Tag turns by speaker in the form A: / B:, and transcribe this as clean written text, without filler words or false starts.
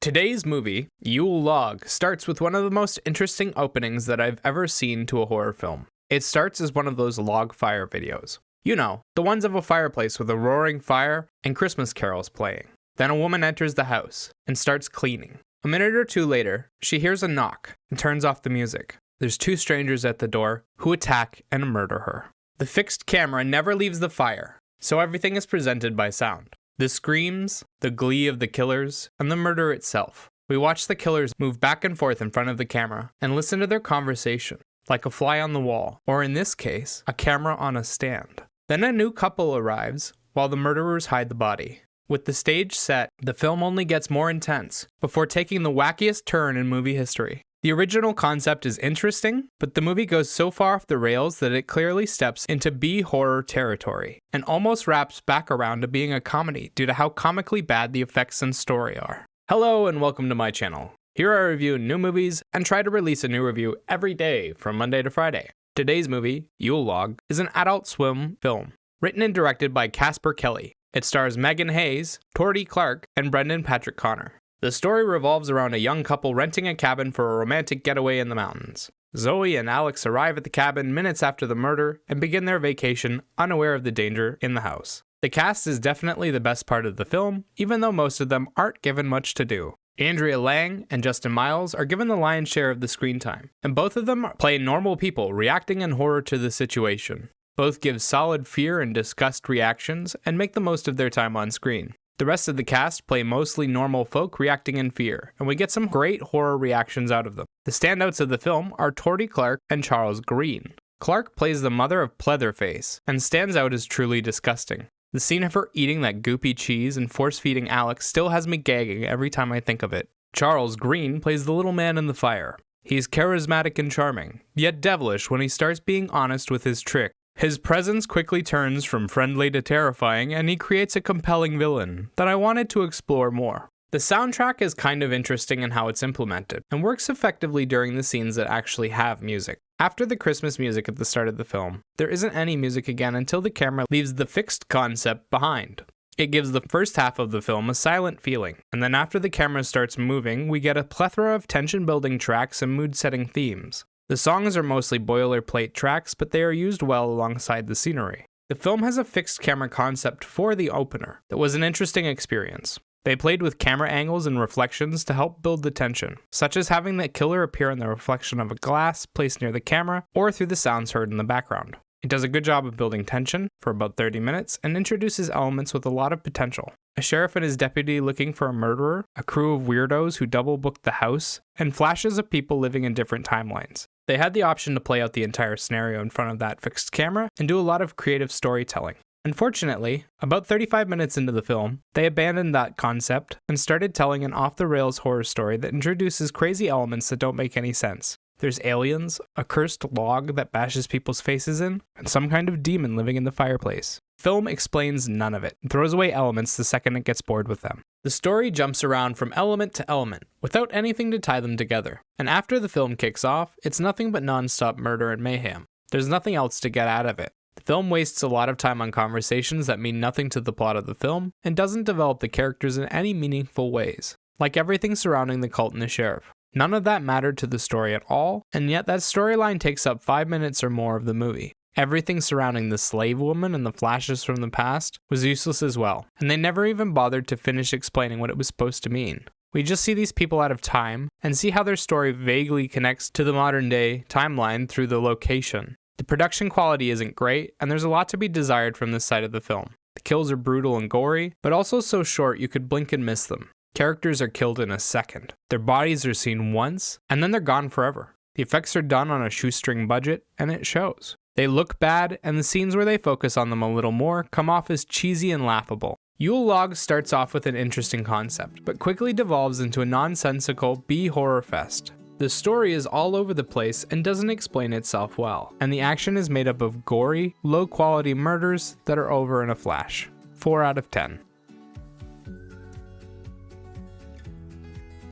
A: Today's movie, Yule Log, starts with one of the most interesting openings that I've ever seen to a horror film. It starts as one of those log fire videos. You know, the ones of a fireplace with a roaring fire and Christmas carols playing. Then a woman enters the house and starts cleaning. A minute or two later, she hears a knock and turns off the music. There's two strangers at the door who attack and murder her. The fixed camera never leaves the fire, so everything is presented by sound. The screams, the glee of the killers, and the murder itself. We watch the killers move back and forth in front of the camera and listen to their conversation, like a fly on the wall, or in this case, a camera on a stand. Then a new couple arrives while the murderers hide the body. With the stage set, the film only gets more intense before taking the wackiest turn in movie history. The original concept is interesting, but the movie goes so far off the rails that it clearly steps into B-horror territory, and almost wraps back around to being a comedy due to how comically bad the effects and story are. Hello and welcome to my channel. Here I review new movies and try to release a new review every day from Monday to Friday. Today's movie, Yule Log, is an Adult Swim film, written and directed by Casper Kelly. It stars Megan Hayes, Tordy Clark, and Brendan Patrick Connor. The story revolves around a young couple renting a cabin for a romantic getaway in the mountains. Zoe and Alex arrive at the cabin minutes after the murder and begin their vacation unaware of the danger in the house. The cast is definitely the best part of the film, even though most of them aren't given much to do. Andrea Lang and Justin Miles are given the lion's share of the screen time, and both of them play normal people reacting in horror to the situation. Both give solid fear and disgust reactions and make the most of their time on screen. The rest of the cast play mostly normal folk reacting in fear, and we get some great horror reactions out of them. The standouts of the film are Tordy Clark and Charles Green. Clark plays the mother of Pleatherface, and stands out as truly disgusting. The scene of her eating that goopy cheese and force-feeding Alex still has me gagging every time I think of it. Charles Green plays the little man in the fire. He's charismatic and charming, yet devilish when he starts being honest with his trick. His presence quickly turns from friendly to terrifying, and he creates a compelling villain that I wanted to explore more. The soundtrack is kind of interesting in how it's implemented, and works effectively during the scenes that actually have music. After the Christmas music at the start of the film, there isn't any music again until the camera leaves the fixed concept behind. It gives the first half of the film a silent feeling, and then after the camera starts moving, we get a plethora of tension-building tracks and mood-setting themes. The songs are mostly boilerplate tracks, but they are used well alongside the scenery. The film has a fixed camera concept for the opener that was an interesting experience. They played with camera angles and reflections to help build the tension, such as having the killer appear in the reflection of a glass placed near the camera or through the sounds heard in the background. It does a good job of building tension for about 30 minutes and introduces elements with a lot of potential. A sheriff and his deputy looking for a murderer, a crew of weirdos who double-booked the house, and flashes of people living in different timelines. They had the option to play out the entire scenario in front of that fixed camera and do a lot of creative storytelling. Unfortunately, about 35 minutes into the film, they abandoned that concept and started telling an off-the-rails horror story that introduces crazy elements that don't make any sense. There's aliens, a cursed log that bashes people's faces in, and some kind of demon living in the fireplace. Film explains none of it, and throws away elements the second it gets bored with them. The story jumps around from element to element, without anything to tie them together. And after the film kicks off, it's nothing but non-stop murder and mayhem. There's nothing else to get out of it. The film wastes a lot of time on conversations that mean nothing to the plot of the film, and doesn't develop the characters in any meaningful ways, like everything surrounding the cult and the sheriff. None of that mattered to the story at all, and yet that storyline takes up 5 minutes or more of the movie. Everything surrounding the slave woman and the flashes from the past was useless as well, and they never even bothered to finish explaining what it was supposed to mean. We just see these people out of time, and see how their story vaguely connects to the modern day timeline through the location. The production quality isn't great, and there's a lot to be desired from this side of the film. The kills are brutal and gory, but also so short you could blink and miss them. Characters are killed in a second. Their bodies are seen once, and then they're gone forever. The effects are done on a shoestring budget, and it shows. They look bad, and the scenes where they focus on them a little more come off as cheesy and laughable. Yule Log starts off with an interesting concept, but quickly devolves into a nonsensical B-horror fest. The story is all over the place and doesn't explain itself well, and the action is made up of gory, low-quality murders that are over in a flash. 4 out of 10.